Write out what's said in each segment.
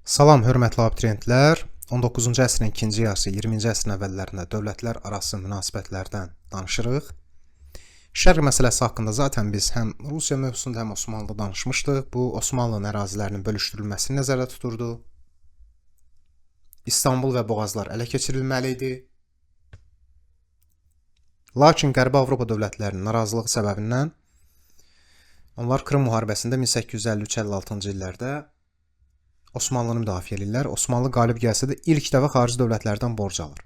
Salam, hörmətli abituriyentlər. 19-cu əsrin ikinci yarısı, 20-ci əsrin əvvəllərində dövlətlər arası münasibətlərdən danışırıq. Şərq məsələsi haqqında zaten biz həm Rusiya mövzusunda, həm Osmanlıda danışmışdıq. Bu, Osmanlının ərazilərinin bölüşdürülməsini nəzərdə tuturdu. İstanbul və Boğazlar ələ keçirilməli idi. Lakin Qərbi Avropa dövlətlərinin narazılığı səbəbindən onlar Krım müharibəsində 1853-56-cı illərdə Osmanlını müdafiə edirlər. Osmanlı qalib gəlsə də ilk dəfə xarici dövlətlərdən borc alır.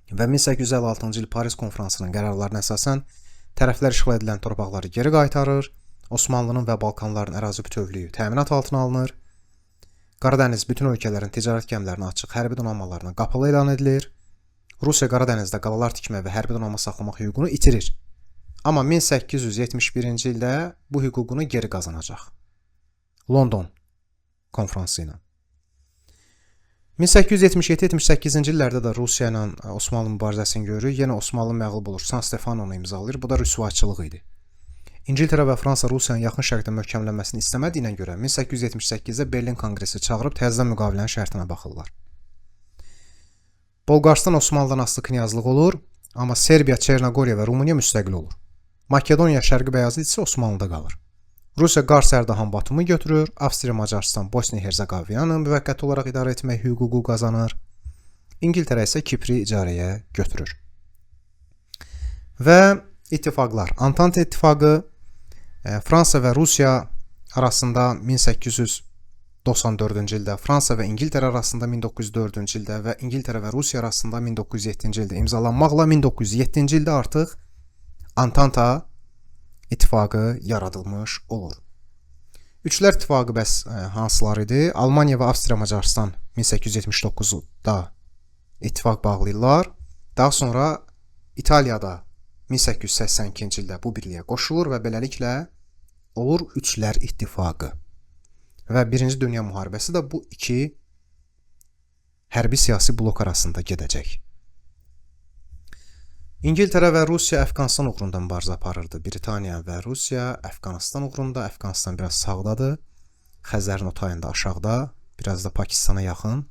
Və 1856-cı il Paris konfransının qərarlarına əsasən tərəflər işğal edilən torpaqları geri qaytarır. Osmanlının və Balkanların ərazi bütövlüyü təminat altına alınır. Qaradəniz bütün ölkələrin ticarət gəmilərinə açıq hərbi donanmalarına qapalı elan edilir. Rusiya Qaradənizdə qalalar tikmə və hərbi donanma saxlamaq hüququnu itirir. Amma 1871-ci ildə bu hüququnu geri qazanacaq. London konfransı ilə. 1877-78-ci illərdə də Rusiya ilə Osmanlı mübarizəsini görürük. Yenə Osmanlı məğlub olur. San Stefanonu imzalayır. Bu da rüsvayçılıq idi. İngiltərə və Fransa Rusiyanın yaxın şərqdə möhkəmlənməsini istəmədiyinə görə 1878-də Berlin konqresi çağırıb təzədən müqavilənin şərtinə baxırlar. Bolqaristan Osmanlıdan asılı knyazlıq olur, amma Serbiya, Çernogoriya və Rumıniya müstəqil olur. Makedoniya, Şərqi Bəyazıt isə Osmanlıda qalır. Rusiya Qars, Ərdahan, Batumu götürür. Avstriya, Macarıstan, Bosniya, Herzegovinanı müvəqqəti olaraq idarə etmək hüququ qazanır. İngiltərə isə Kipri icarəyə götürür. Və ittifaqlar. Antante ittifaqı Fransa və Rusiya arasında 1894-cü ildə, Fransa və İngiltərə arasında 1904-cü ildə və İngiltərə və Rusiya arasında 1907-ci ildə imzalanmaqla 1907-ci ildə artıq Antanta ittifaqı yaradılmış olur. Üçlər ittifaqı bəs hansılar idi? Almaniya və Avstriya Macaristan 1879-da ittifaq bağlayırlar. Daha sonra İtaliyada 1882-ci ildə bu birliyə qoşulur və beləliklə olur Üçlər ittifaqı. Və Birinci Dünya müharibəsi də bu iki hərbi siyasi blok arasında gedəcək. İngiltərə və Rusiya Əfqanistan uğrunda mübarizə aparırdı. Britaniya və Rusiya Əfqanistan uğrunda. Əfqanistan biraz sağdadır. Xəzərin o tayında aşağıda. Biraz da Pakistana yaxın.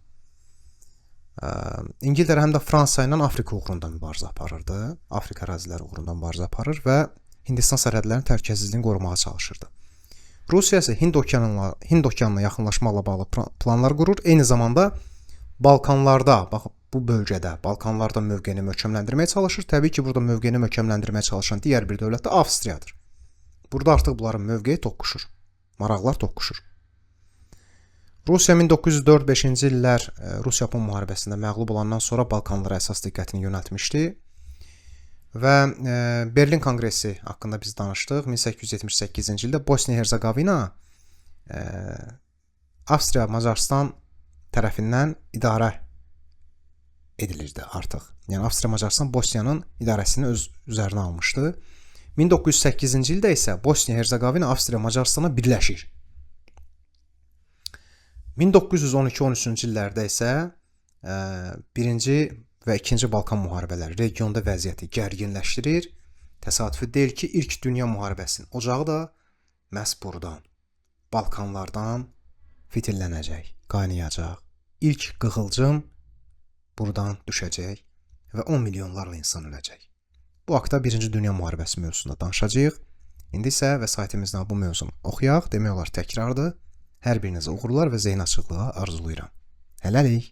İngiltərə həm də Fransa ilə Afrika uğrunda mübarizə aparırdı. Afrika əraziləri uğrunda mübarizə aparır və Hindistan sərhədlərinin təhlükəsizliyini qorumağa çalışırdı. Rusiya isə Hind okeanına yaxınlaşmaqla bağlı planlar qurur. Eyni zamanda Balkanlarda, bax bu bölgədə, Balkanlarda mövqeyini möhkəmləndirməyə çalışır. Təbii ki, burada mövqeyini möhkəmləndirməyə çalışan digər bir dövlət də Avstriyadır. Burada artıq bunların mövqeyi toqquşur. Maraqlar toqquşur. Rusiya 1904-5-ci illər Rus-Yapon müharibəsində məğlub olandan sonra Balkanlara əsas diqqətini yönəltmişdi. Və Berlin konqresi haqqında biz danışdıq. 1878-ci ildə Bosniya-Herzegovina Avstriya, Macaristan tərəfindən idarə edilirdi artıq. Yəni Avstriya, Macaristan Bosniyanın idarəsini öz üzərinə almışdı. 1908-ci ildə isə Bosniya-Herzegovina Avstriya, Macaristana birləşir. 1912-13-cü illərdə isə birinci və ikinci Balkan müharibələri regionda vəziyyəti gərginləşdirir. Təsadüfi deyil ki, ilk dünya müharibəsinin ocağı da məhz buradan, Balkanlardan fitillənəcək, qaynayacaq. İlk qığılcım buradan düşəcək və 10 milyonlarla insan öləcək. Bu haqda Birinci Dünya müharibəsi mövzusunda danışacağıq. İndi isə vəsaitimizdən bu mövzunu oxuyaq. Demək olar təkrardır. Hər birinizə uğurlar və zehin açıqlığı arzulayıram. Hələlik.